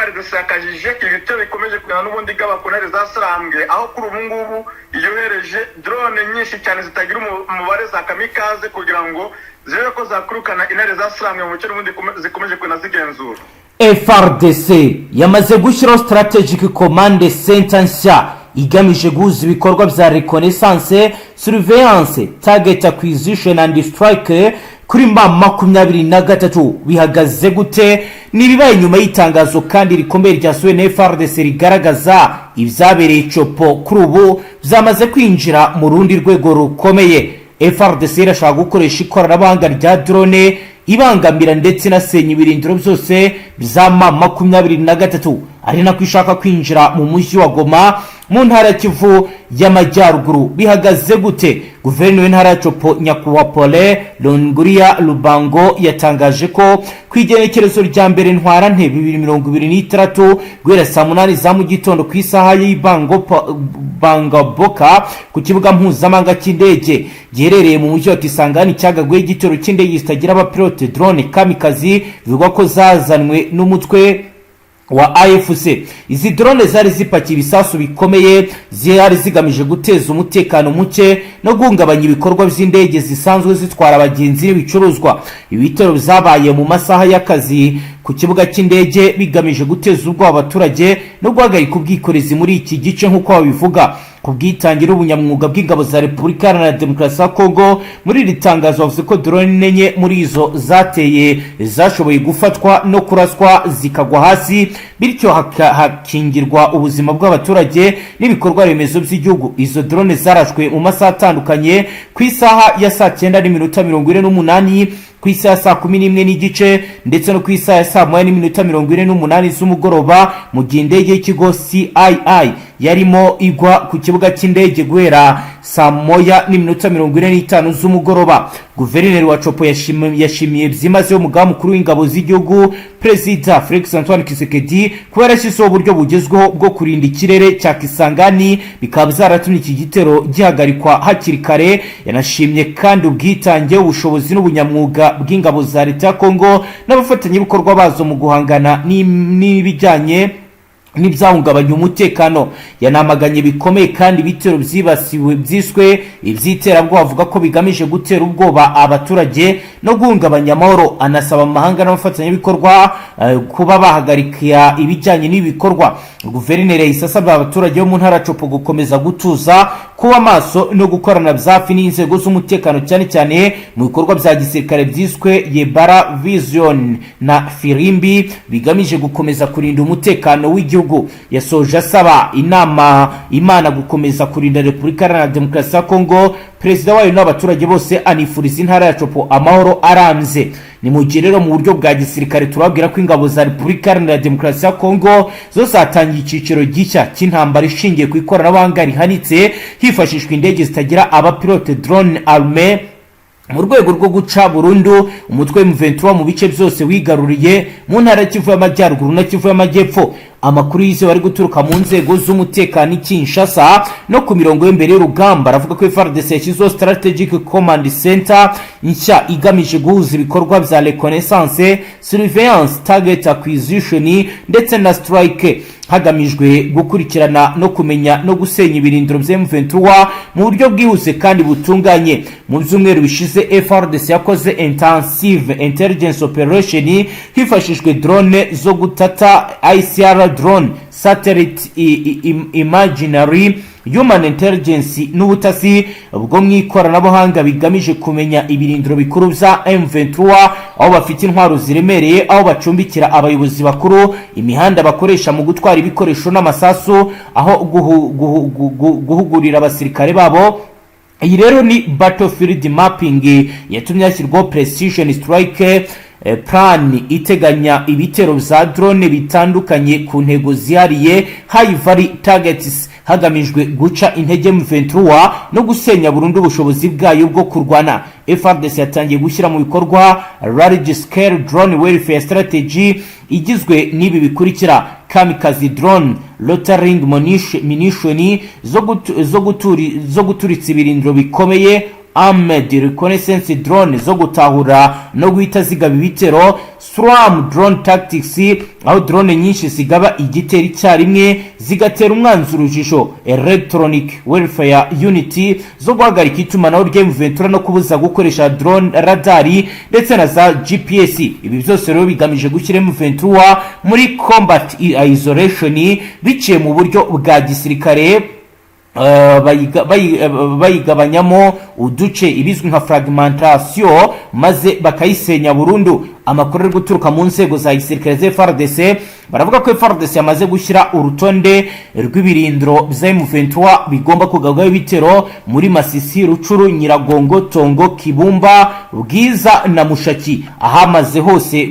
FARDC yakajije ibitero bikomeje kugana n'ubundi bw'abakoloneli zasarambwe aho kuri ubu ngubu yohereje drone nyinshi cyane zitagira umubare za kamikaze kugira ngo zibe ko zakurukana intare zasarambwe mu cyo n'ubundi zikomeje kuna zigenzura. FARDC yamaze gushyiraho strategic command center nshya igamije guhuza ibikorwa bya reconnaissance, surveillance, target acquisition and strike kuri mba 23 bihagaze gute. Nibibaye nyuma y'itangazo kandi rikomeye ryasohowe na FARDC rigaragaza ibyabereye Copo kuri ubu byamaze kwinjira mu rundi rwego rukomeye. FARDC irashaka gukoresha ikoranabuhanga rya drone ibangamira ndetse nasenya ibirindiro byose by'ama 23 ari nako ishaka kwinjira mu mujyi wa Goma mu ntara Kivu y'Amajyaruguru. Bihagaze gute? Guverineri w'intara ya Copo Nyakuwa Pole Longuria Lubango yatangaje ko kwigenekerezo rya mbere ntwara nte 2023 guhera saa 8 za mu gitondo ku isaha y'Ibangaboka ku kibuga mpuzamahanga cy'indege giherereye mu mujyi wa Kisangani cyagagwe igitero cy'indege zitagira abapilote drone kamikazi bivugwa ko zazanwe n'umutwe wa AFC. Izi drone zari zipakiye ibisasu bikomeye zihari zigamije guteza umutekano muke no guhungabanya ibikorwa by'indege zisanzwe zitwara abagenzi n'ibicuruzwa. Ibitero byabaye mu masaha y'akazi ku kibuga cy'indege bigamije guteza ubwoba abaturage no guhagarika ubwikorezi muri iki gice nk'uko babivuga. Kubwitangira ubunyamwuga bw'ingabo za Repubulika Iharanira Demokarasi ya Kongo muri iri tangazo bavuze ko drone enye muri izo zateye zashoboye gufatwa no kuraswa zikagwa hasi, bityo hakingirwa ubuzima bw'abaturage n'ibikorwa remezo by'igihugu. Izo drone zarashwe mu masaha atandukanye ku isaha ya saa 9:48 ku isaha ya saa 11 n'igice ndetse no ku isaha ya saa 1:48 z'umugoroba mu gihe indege y'ikigo CII yarimo igwa ku kibuga cy'indege guhera saa 1:45 z'umugoroba. Guverineri wa Copo yashimiye byimazeyo umugaba mukuru w'ingabo z'igihugu Perezida Felix Antoine Tshisekedi kuba yarashyizeho uburyo bugezweho bwo kurinda ikirere cya Kisangani bikaba byaratumye iki gitero gihagarikwa hakiri kare. Yanashimye kandi ubwitange, ubushobozi n'ubunyamwuga bw'ingabo za leta ya Kongo n'abafatanyabikorwa bazo mu guhangana n'ibijyanye n'ibyahungabanya umutekano. Yanamaganye bikomeye kandi ibitero byibasiwe byiswe iby'iterabwoba avuga ko bigamije gutera ubwoba abaturage no guhungabanya amahoro. Anasaba amahanga n'abafatanyabikorwa kuba bahagarika ibijyanye n'ibikorwa. Guverineri yahise asaba abaturage bo mu ntara Copo gukomeza gutuza, kuba maso no gukorana byafi n'inzego z'umutekano cyane cyane mu bikorwa bya gisirikare byiswe Yebara Vision na Firimbi bigamije gukomeza kurinda umutekano w'igihugu. Yasoje asaba Imana gukomeza kurinda Repubulika Iharanira Demokarasi ya Kongo, perezida wayo n'abaturage bose, anifuriza intara ya Copo amahoro arambye. Ni mu gihe rero mu buryo bwa gisirikare turabwira ko ingabo za Repubulika Iharanira Demokarasi ya Kongo zo zatangiye icyiciro gishya cy'intambara ishingiye ku ikoranabuhanga rihanitse hifashishwa indege zitagira abapilote drone armée mu rwego rwo guca burundu umutwe M23 mu bice byose wigaruriye mu ntara Kivu y'Amajyaruguru na Kivu y'Amajyepfo. Amakuru yize bari guturuka mu nzego z'umutekano Kinshasa no ku mirongo y'embere y'urugamba aravuga ko FARDC yashyizeho strategic command center nshya igamije guhuza ibikorwa bya reconnaissance, surveillance, target acquisition ndetse na strike hagamijwe gukurikirana no kumenya no gusenya ibirindiro bya M23 mu buryo bwihuse kandi butunganye. Mu byumweru bishize FARDC yakoze intensive intelligence operation hifashishwe drone zo gutata ICR drone, satellite imaginary, human intelligence n'ubutasi bwo mu ikoranabuhanga bigamije kumenya ibirindiro bikuru bya M23, aho bafite intwaro ziremereye, aho bacumbikira abayobozi bakuru, imihanda bakoresha mu gutwara ibikoresho n'amasasu, aho guhugurira abasirikare babo. Iyi rero ni battlefield mapping yatumye hashyirwaho precision strike plan iteganya ibitero bya drone bitandukanye ku ntego zihariye, high value targets, hagamijwe guca intege M23 no gusenya burundu ubushobozi bwayo bwo kurwana. FARDC yatangiye gushyira mu bikorwa large scale drone warfare strategy igizwe n'ibi bikurikira: kamikaze drone, loitering munition zo guturitsa ibirindiro bikomeye, armed reconnaissance drone zo gutahura no guhita zigaba ibitero, swarm drone tactics aho drone nyinshi zigaba igitero icyarimwe zigatera umwanzi urujijo, electronic warfare unit zo guhagarika itumanaho rya M23 no kubuza gukoresha drone radari ndetse na za GPS. Ibi byose rero bigamije gushyira M23 muri combat isolation biciye mu buryo bwa gisirikare, bayigabanyamo uduce ibizwi nka fragmentation maze bakayisenya burundu. Amakuru ari guturuka mu nzego za gisirikare za Fardc baravuga ko Fardc yamaze gushyira urutonde rw'ibirindiro bya M23 bigomba kugabwaho ibitero muri Masisi, Rucuru, Nyiragongo, Tongo, Kibumba, Bwiza na Mushaki. Ahamaze hose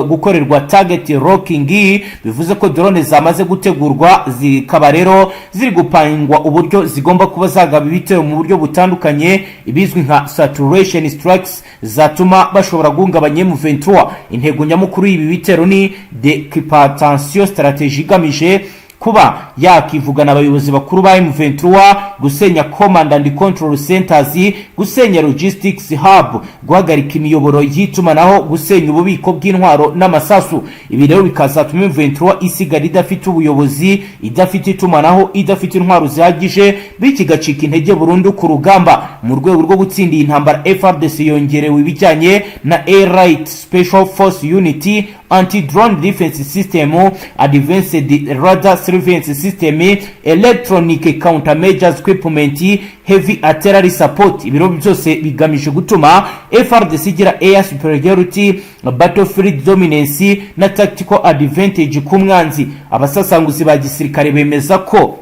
gukorerwa target locking, bivuze ko drone zamaze gutegurwa zikaba rero ziri gupangwa uburyo zigomba kuba zagaba ibitero mu buryo butandukanye, ibizwi nka saturation strikes zatuma bashobora guhungabanya M23. Intego nyamukuru y'ibi bitero ni decapitation strategie igamije kuba yakivugana abayobozi bakuru ba M23, gusenya command and control centers, gusenya logistics hub, guhagarika imiyoboro y'itumanaho, gusenya ububiko bw'intwaro n'amasasu. Ibi rero bikazatuma M23 isigara idafite ubuyobozi, idafite itumanaho, idafite intwaro zihagije, bikigacika intege burundu ku rugamba. Mu rwego rwo gutsinda iyi ntambara, FARDC yongerewe ibijyanye na Air Raid Special Force Unity, anti-drone defense system, advanced radar surveillance system, electronic countermeasures equipment, heavy artillery support. Ibiro byose bigamije gutuma FARDC igira air superiority, battlefield dominance na tactical advantage ku mwanzi. Abasasanguzi ba gisirikare bemeza ko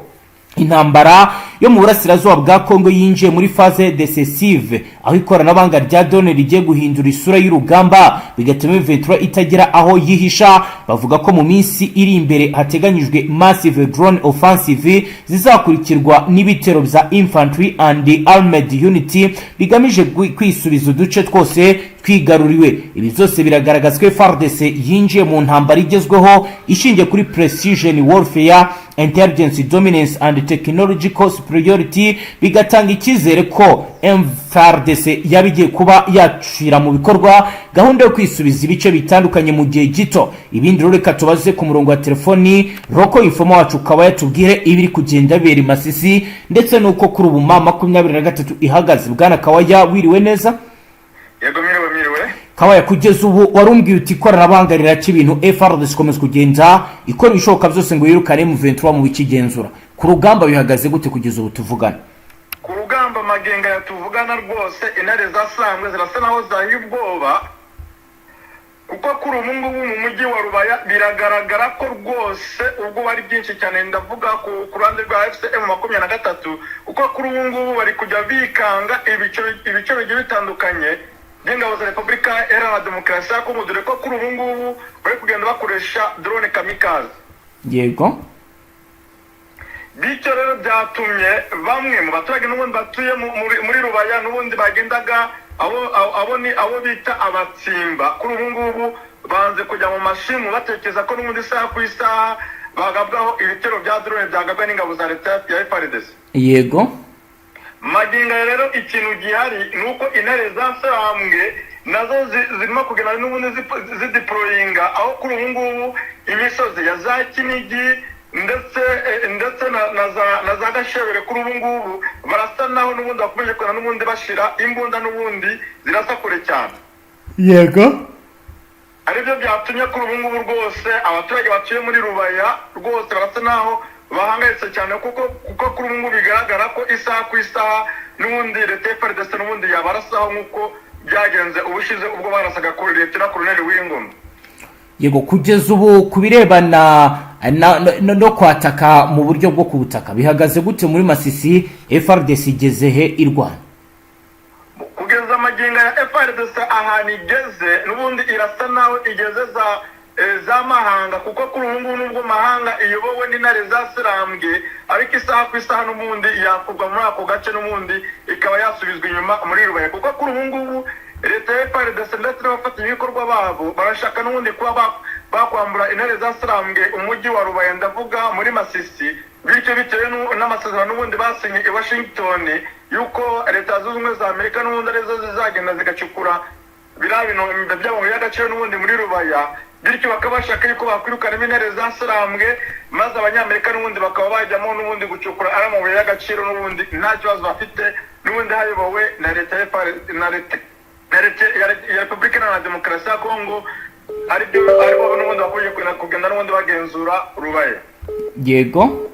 intambara yo mu burasirazuba bwa Kongo yinjiye muri phase decisive, aho ikoranabuhanga rya drone rigiye guhindura isura y'urugamba bigatuma M23 itagira aho yihisha. Bavuga ko mu minsi iri imbere hateganyijwe massive drone offensive zizakurikirwa n'ibitero bya infantry and armed unity bigamije kwisubiza uduce twose twigaruriwe. Ibi byose biragaragazwa Fardc yinjiye mu ntambara igezweho ishingiye kuri precision warfare, intelligence dominance and technological superiority, bigatanga icyizere ko Fardc yabigiye kuba yacira mu bikorwa gahunda yo kwisubiza ibice bitandukanye mu gihe gito. Ibindi rero reka tubaze ku murongo wa telefoni Roko Informa wacu ukaba yatubwire ibiri kugenda beri Masisi ndetse nuko kuri ubu 23 ihagaze. Bwana Kawaya, wiriwe neza? Yego miriwe. Kawaya, kugeza ubu warumbwiye uti ikoranabuhanga riraca ibintu, FARDC ikomeza kugenda ikora ibishoboka byose ngo yirukane M23 mu bikigenzura. Ku rugamba bihagaze gute kugeza ubu tuvugana? Ku rugamba magenga yatuvugana rwose intare zasambwe zirasa naho zahiye ubwoba, kuko kuri ubu ngubu mu mujyi wa Rubaya biragaragara ko rwose ubwo bari byinshi cyane. Ndavuga ku ruhande rwa M23 kuko kuri ubu ngubu bari kujya bikanga ibice bigiye bitandukanye by'ingabo za Repubulika Iharanira Demokarasi ya Kongo, dore ko kuri ubu ngubu bari kugenda bakoresha drone kamikaze. Yego. Bityo rero byatumye bamwe mu baturage n'ubundi batuye muri Rubaya n'ubundi bagendaga abo bita abatsimba, kuri ubu ngubu banze kujya mu mashimu batekereza ko n'ubundi isaha ku isaha bagabwaho ibitero bya drone byagabwa n'ingabo za leta ya FARDC. Yego. Maginga rero ikintu gihari nuko intare zasambwe nazo zirimo kugenda n'ubundi zideployinga aho kuri ubu ngubu imisozi ya za Kinigi ndetse na za Gashebere kuri ubu ngubu barasa naho n'ubundi bakomeje kugenda n'ubundi bashira imbunda n'ubundi zirasa kure cyane. Yego. Aribyo byatumye kuri ubu ngubu rwose abaturage batuye muri Rubaya rwose barasa naho bahangayitse cyane kuko kuri ubu ngubu bigaragara ko isaha ku isaha n'ubundi leta ya FARDC n'ubundi yabarasaho nk'uko byagenze ubushize ubwo barasaga kuri leta na Colonel W'Ingoma. Yego, kugeza ubu kubirebana no kwataka mu buryo bwo kubutaka bihagaze gute muri Masisi? FARDC igeze he irwana? Kugeza amaginga ya FARDC ahantu igeze n'ubundi irasa naho igeze za mahanga, kuko kuri ubu ngubu nubwo mahanga iyobowe n'intare zasirambwe, ariko isaha ku isaha n'ubundi yakurwa muri ako gace n'ubundi ikaba yasubizwa inyuma muri Rubaya, kuko kuri ubu ngubu leta ya FARDC ndetse n'abafatanyabikorwa babo barashaka n'ubundi kuba bakwambura intare zasirambwe umujyi wa Rubaya, ndavuga muri Masisi, bityo bitewe n'amasezerano n'ubundi basinye i Washington yuko leta zunze ubumwe za Amerika n'ubundi arizo zizagenda zigacukura biriya bintu by'amabuye y'agaciro n'ubundi muri rubaya, bityo bakaba bashaka yuko bakwirukana intare zasarambwe maze abanyamerika n'ubundi bakaba bajyamo n'ubundi gucukura ari amabuye y'agaciro n'ubundi nta kibazo bafite, n'ubundi hayobowe na leta ya Repubulika Iharanira Demokarasi ya Kongo, aribo n'ubundi bakomeje kugenda n'ubundi bagenzura rubaya. Yego,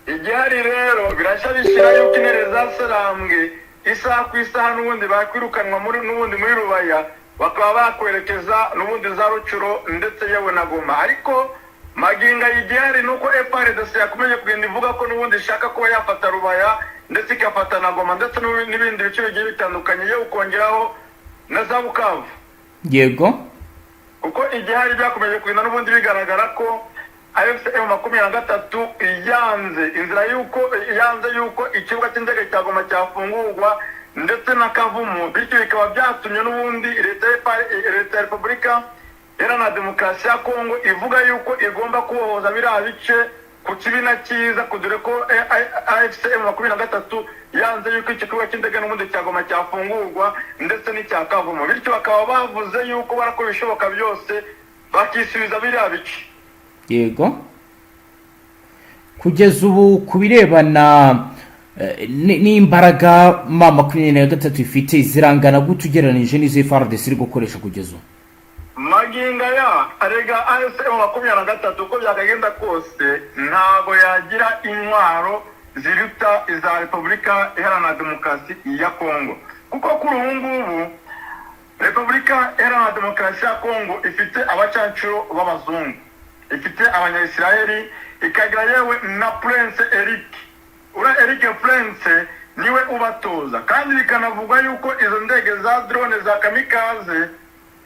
igihari rero birashya bishyira yuko intare zasarambwe isaha ku isaha n'ubundi bakwirukanwa n'ubundi muri rubaya, bakaba bakwerekeza n'ubundi za Rucuro ndetse yewe na Goma. Ariko maginga y'igihari nuko FARDC yakomeje kugenda ivuga ko n'ubundi ishaka kuba yafata rubaya ndetse ikafata na Goma ndetse n'ibindi bice bigiye bitandukanye, yewe ukongeraho na za Bukavu. yego, kuko igihari byakomeje kugenda n'ubundi bigaragara ko AFC-M23 yanze yuko ikibuga cy'indege cya Goma cyafungurwa ndetse na Kavumu, bityo bikaba byatumye n'ubundi leta ya Repubulika Iharanira Demokarasi ya Kongo ivuga yuko igomba kubohoza biriya bice ku kibi na cyiza, kudure ko AFC-M23 yanze yuko ikibuga cy'indege n'ubundi cya Goma cyafungurwa ndetse n'icya Kavumu, bityo bakaba bavuze yuko barakora ibishoboka byose bakisubiza biriya bice. yego. Kugeza ubu ku birebana n'imbaraga M23 ifite zirangana gute ugereranije n'izo FARDC iri gukoresha kugeza ubu? Maginga ya arega AFC-M23 uko byakagenda kose ntago yagira intwaro ziruta iza Repubulika Iharanira Demokarasi ya Kongo, kuko kuri ubu ngubu Repubulika Iharanira Demokarasi ya Kongo ifite abacancuro b'abazungu, ifite abanyayisiraheli, ikagira yewe na Prince Eric Prince niwe ubatoza, kandi bikanavugwa yuko izo ndege za drone za kamikaze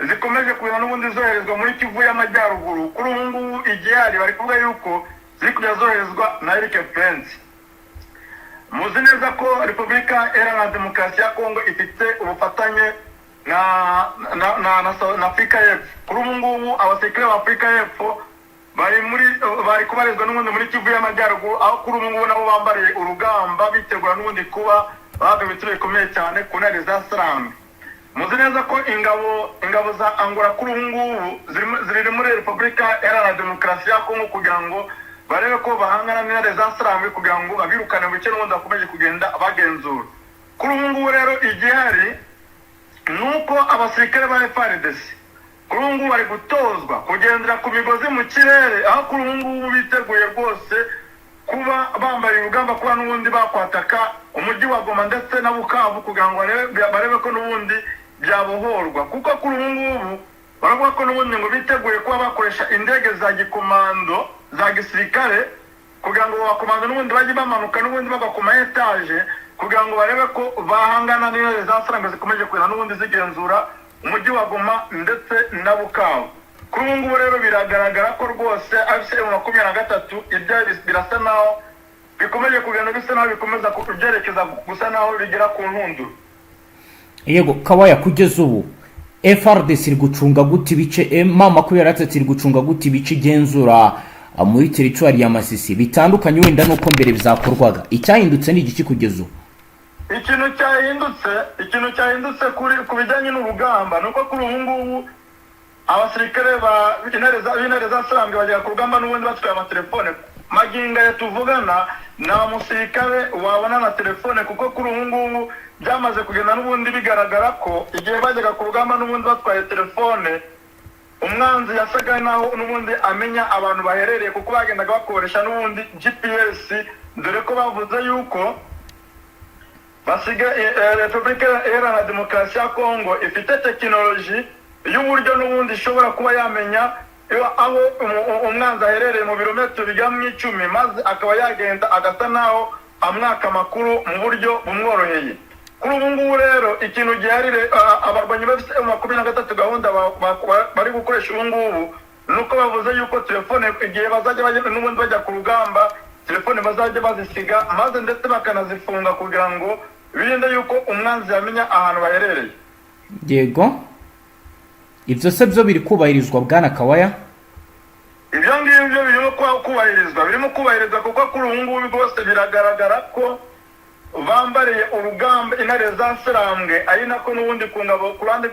zikomeje kugenda n'ubundi zoherezwa muri Kivu y'Amajyaruguru. Kuri ubu ngubu igihari bari kuvuga yuko ziri kujya zoherezwa na Eric Prince. Muzi neza ko Repubulika Iharanira Demokarasi ya Kongo ifite ubufatanye na Afurika y'Epfo. Kuri ubu ngubu abasirikare ba Afurika y'Epfo bari kubarizwa n'ubundi muri Kivu y'Amajyaruguru, aho kuri ubu ngubu nabo bambariye urugamba bitegura n'ubundi kuba bahabwa ibitero bikomeye cyane ku ntare zasarambwe. Muzi neza ko ingabo za Angola kuri ubu ngubu ziri muri Repubulika Iharanira Demokarasi ya Kongo kugira ngo barebe ko bahangana n'intare zasarambwe kugira ngo babirukane mu bice n'ubundi bakomeje kugenda bagenzura. Kuri ubu ngubu rero igihari nuko abasirikare ba FARDC kuri ubu ngubu bari gutozwa kugendera ku migozi mu kirere, aho kuri ubu ngubu biteguye rwose kuba bambariye urugamba kuba n'ubundi bakwataka umujyi wa Goma ndetse na Bukavu kugira ngo barebe ko n'ubundi byabohorwa, kuko kuri ubu ngubu baravuga ko n'ubundi ngo biteguye kuba bakoresha indege za gikomando za gisirikare kugira ngo abakomando n'ubundi bajye bamanuka n'ubundi bava ku ma etaje kugira ngo barebe ko bahangana n'intare zasarambwe zikomeje kugenda n'ubundi zigenzura umujyi wa Goma ndetse na Bukavu. Kuri ubu ngubu rero biragaragara ko rwose AFC-M23 ibyo birasa naho bikomeje kugenda bisa naho bikomeza kubyerekeza gusa naho bigera ku ntunduro. Yego, Kawaya, kugeza ubu FARDC iri gucunga gute ibice M23 iri gucunga gute ibice igenzura muri territoire ya Masisi bitandukanye wenda nuko mbere bizakorwaga? Icyahindutse ni igiki kugeza ubu? Ikintu cyahindutse ku bijyanye n'urugamba nuko kuri ubu ngubu abasirikare ba intare zasarambwe bagera ku rugamba n'ubundi batwaye amatelefone. Maginga ya tuvugana nta musirikare wabona na telefone, kuko kuri ubu ngubu byamaze kugenda n'ubundi bigaragara ko igihe bajyaga ku rugamba n'ubundi batwaye telefone umwanzi yasaga naho n'ubundi amenya abantu baherereye, kuko bagendaga bakoresha n'ubundi GPS, dore ko bavuze yuko Repubulika Iharanira Demokarasi ya Kongo ifite tekinoloji y'uburyo n'ubundi ishobora kuba yamenya aho umwanzi aherereye mu birometero bigera mu 10, maze akaba yagenda agasa naho amwaka amakuru mu buryo bumworoheye. Kuri ubu ngubu rero ikintu giharire abarwanyi bafite M23 gahunda bari gukoresha ubu ngubu nuko bavuze yuko telefone igihe bazajya n'ubundi bajya ku rugamba telefone bazajya bazisiga maze ndetse bakanazifunga kugira ngo birinde yuko umwanzi yamenya ahantu baherereye. Yego, ibyo se byo biri kubahirizwa bwana Kawaya? Ibyo ngibyo birimo kubahirizwa kuko kuri ubu ngubu rwose biragaragara ko bambariye urugamba intare zasarambwe ari nako n'ubundi ku ngabo ku ruhande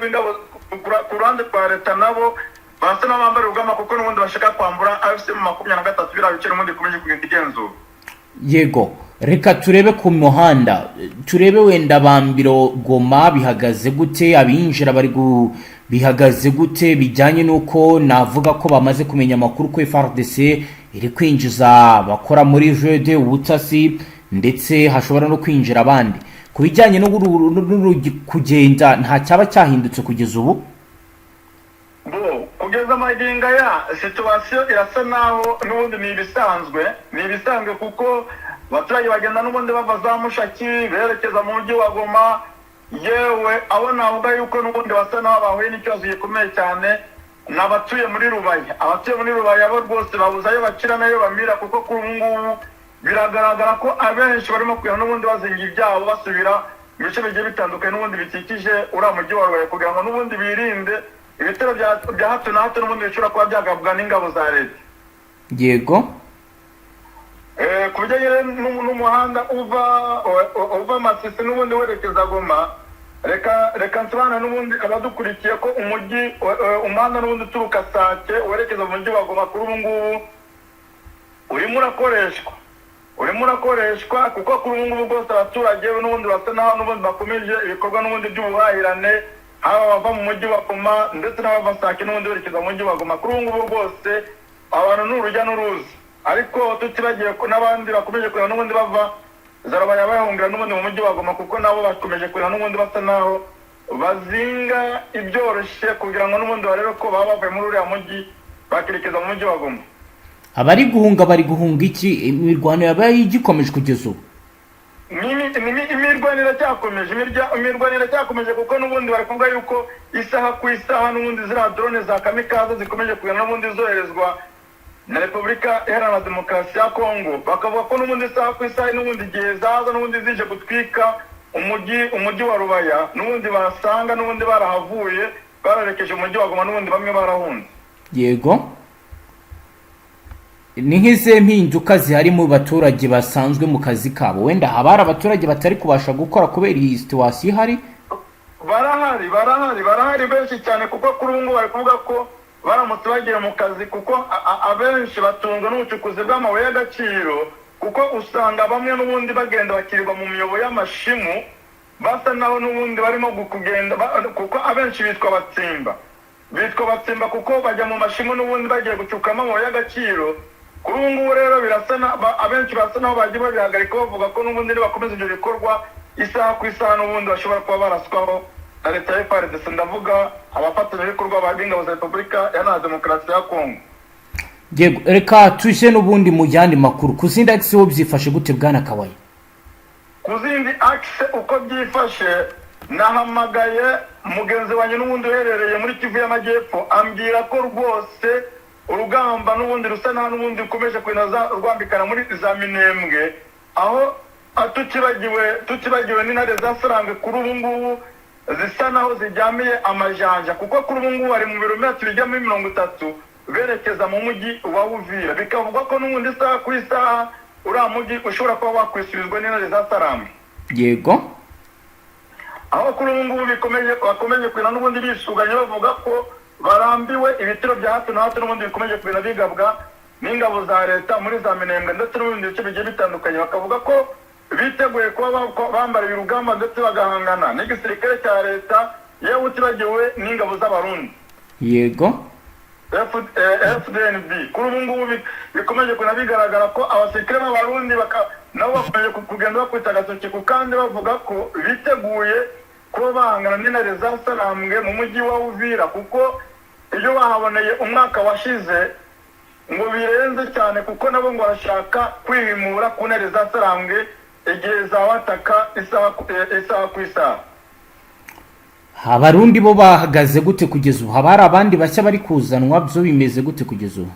rwa leta nabo basa n'abambariye urugamba kuko n'ubundi bashaka kwambura AVIS 23 biriya biciro n'ubundi bikomeje kugenda igenzura. Yego, reka turebe ku muhanda, turebe wenda bambiro Goma bihagaze gute, abinjira bari bihagaze gute, bijyanye nuko navuga ko bamaze kumenya amakuru ko Fardc iri kwinjiza bakora muri jede ubutasi ndetse hashobora no kwinjira abandi. Kubijyanye no kugenda nta cyaba cyahindutse kugeza ubu. Kugeza maginga ya situation irasa naho n'ubundi ni ibisanzwe kuko abaturage bagenda n'ubundi bava za Mushaki berekeza mu mujyi wa Goma, yewe abo navuga yuko n'ubundi basa naho bahuye n'ikibazo gikomeye cyane n'abatuye muri Rubaya abo rwose babuze ayo bakira nayo bamira kuko kuri ubu ngubu biragaragara ko abenshi barimo kujya n'ubundi bazingira ibyabo basubira mu bice bigiye bitandukanye n'ubundi bikikije uriya mujyi wa Rubaya kugira ngo n'ubundi birinde ibitero bya hato na hato n'ubundi bishobora kuba byagabwa n'ingabo za leta. Yego, ku bijyanye n'umuhanda uva Masisi n'ubundi werekeza Goma, reka nsobanura n'ubundi abadukurikiye ko umuhanda n'ubundi uturuka Sake werekeza mu mujyi wa Goma kuri ubu ngubu urimo urakoreshwa kuko kuri ubu ngubu rwose abaturage n'ubundi basa naho n'ubundi bakomeje ibikorwa n'ubundi by'ubuhahirane, haba bava mu mujyi wa Goma ndetse n'abava Sake n'ubundi berekeza mu mujyi wa Goma. Kuri ubu ngubu rwose abantu ni urujya n'uruza, ariko tutibagiye ko n'abandi bakomeje kureba n'ubundi bava Zarabaya bahungira n'ubundi mu mujyi wa Goma kuko nabo bakomeje kureba n'ubundi basa naho bazinga ibyoroshye kugira ngo n'ubundi barebe ko baba bavuye muri uriya mujyi bakerekeza mu mujyi wa Goma. Abari guhunga iki? Imirwano yabaye igikomeje kugeza ubu. Imirwanire cyakomeje kuko n'ubundi bari kuvuga yuko isaha ku isaha n'ubundi ziriya drone za kamikaze zikomeje kugenda n'ubundi zoherezwa na Repubulika Iharanira Demokarasi ya Kongo, bakavuga ko n'ubundi isaha ku isaha n'ubundi igihe zaza n'ubundi zije gutwika umujyi wa Rubaya n'ubundi basanga n'ubundi barahavuye bararekeje umujyi wa Goma n'ubundi bamwe barahunze. Yego, ni nk'ize mpinduka zihari mu baturage basanzwe mu kazi kabo, wenda haba hari abaturage batari kubasha gukora kubera iyi situation ihari? Barahari benshi cyane kuko kuri ubu ngubu bari kuvuga ko baramutse bagiye mu kazi kuko abenshi batungwa n'ubucukuzi bw'amabuye y'agaciro, kuko usanga bamwe n'ubundi bagenda bakirirwa mu miyobo y'amashimu basa naho n'ubundi barimo kugenda kuko abenshi bitwa batsimba kuko bajya mu mashimu n'ubundi bagiye gucukamo amabuye y'agaciro. Kuri ubu ngubu rero abenshi basa naho bagiye babihagarika bavuga ko n'ubundi bakomeza ibyo bikorwa isaha ku isaha n'ubundi bashobora kuba baraswaho na leta ya Fardc, ndavuga abafatanyabikorwa b'ingabo za Repubulika Iharanira Demokarasi ya Kongo. Yego, reka tuje n'ubundi mu yandi makuru. Ku zindi axe ho byifashe gute bwana Kawaye? Ku zindi axe uko byifashe, nahamagaye mugenzi wanjye n'ubundi uherereye muri Kivu y'Amajyepfo ambwira ko rwose urugamba n'ubundi rusa naho n'ubundi ukomeje kwinaza rwambikana muri za Minembwe, aho tutibagiwe n'intare zasarambwe kuri ubu ngubu zisa naho zijyamiye amajanja kuko kuri ubu ngubu bari mu birometero bijya muri 30 berekeza mu mujyi wa Uvira, bikavugwa ko n'ubundi isaha ku isaha uriya mujyi ushobora kuba wakwisubizwa n'intare zasarambwe. Yego, aho kuri ubu ngubu bakomeje kwina n'ubundi bisuganya bavuga ko barambiwe ibitiro bya hato na hato n'ubundi bikomeje kwina bigabwa n'ingabo za leta muri za Minembwe ndetse n'ibindi bice bigiye bitandukanye, bakavuga ko biteguye kuba bambariye urugamba ndetse bagahangana n'igisirikare cya leta yewe utibagiwe n'ingabo z'abarundi. Yego, FDNB. Kuri ubu ngubu bikomeje kuna bigaragara ko abasirikare b'abarundi nabo bakomeje kugenda bakwita agatoki ku kandi bavuga ko biteguye kuba bahangana n'intare zasarambwe mu mujyi wa Uvira, kuko iyo bahaboneye umwaka washize ngo birenze cyane kuko nabo ngo barashaka kwihimura ku ntare zasarambwe igihe zawataka isaha ku isaha. Abarundi bo bahagaze gute kugeza ubu? Haba hari abandi bashya bari kuzanwa, byo bimeze gute kugeza ubu?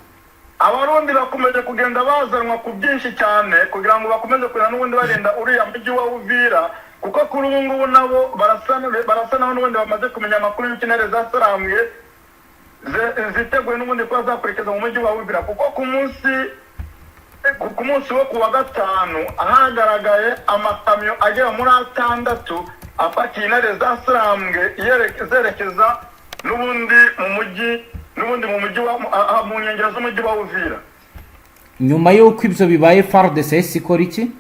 Abarundi bakomeje kugenda bazanwa ku byinshi cyane kugira ngo bakomeze kurana n'ubundi barinda uriya mujyi wa Uvira, kuko kuri ubu ngubu nabo barasa naho n'ubundi bamaze kumenya amakuru y'intare zasarambwe ziteguye n'ubundi kuba zakurikiza mu mujyi wa Uvira, kuko ku munsi wo kuwa gatanu ahagaragaye amakamyo agera muri 6 apakiye intare zasambwe zerekeza n'ubundi mu mujyi mu nkengero z'umujyi wa Uvira. Nyuma y'uko ibyo bibaye Fardc ikora iki?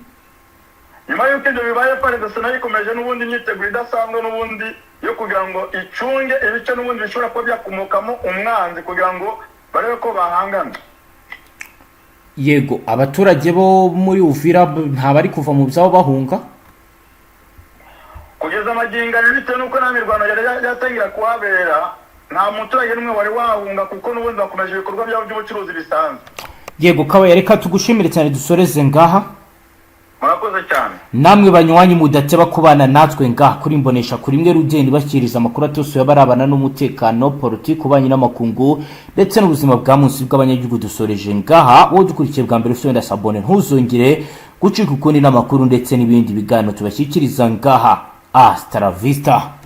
Nyuma y'uko ibyo bibaye Fardc nayo ikomeje n'ubundi imyiteguro idasanzwe n'ubundi yo kugira ngo icunge ibice n'ubundi bishobora kuba byakomokamo umwanzi kugira ngo barebe ko bahangana. Yego, abaturage bo muri Uvira ntabari kuva mu byabo bahunga? Kugeza amaginga bitewe nuko nta mirwano yatangira kuhabera, nta muturage n'umwe wari wahunga kuko n'ubundi bakomeje ibikorwa byabo by'ubucuruzi bisanzwe. Yego, kawe reka tugushimire cyane dusoreze ngaha. Murakoze cyane. Namwe banywanyi mudateba kubana natwe ngaha kuri imbonesha kuri imwe rugendo bashyikiriza amakuru atose yabarabana n'umutekano, politique, ubanye n'amakungu ndetse n'ubuzima bwa munsi bw'abanyagihugu dusoreje ngaha. Wowe dukurikiye bwa mbere usubira sabone ntuzongere gucika ukundi n'amakuru ndetse n'ibindi biganiro tubashyikiriza ngaha. Hasta la vista.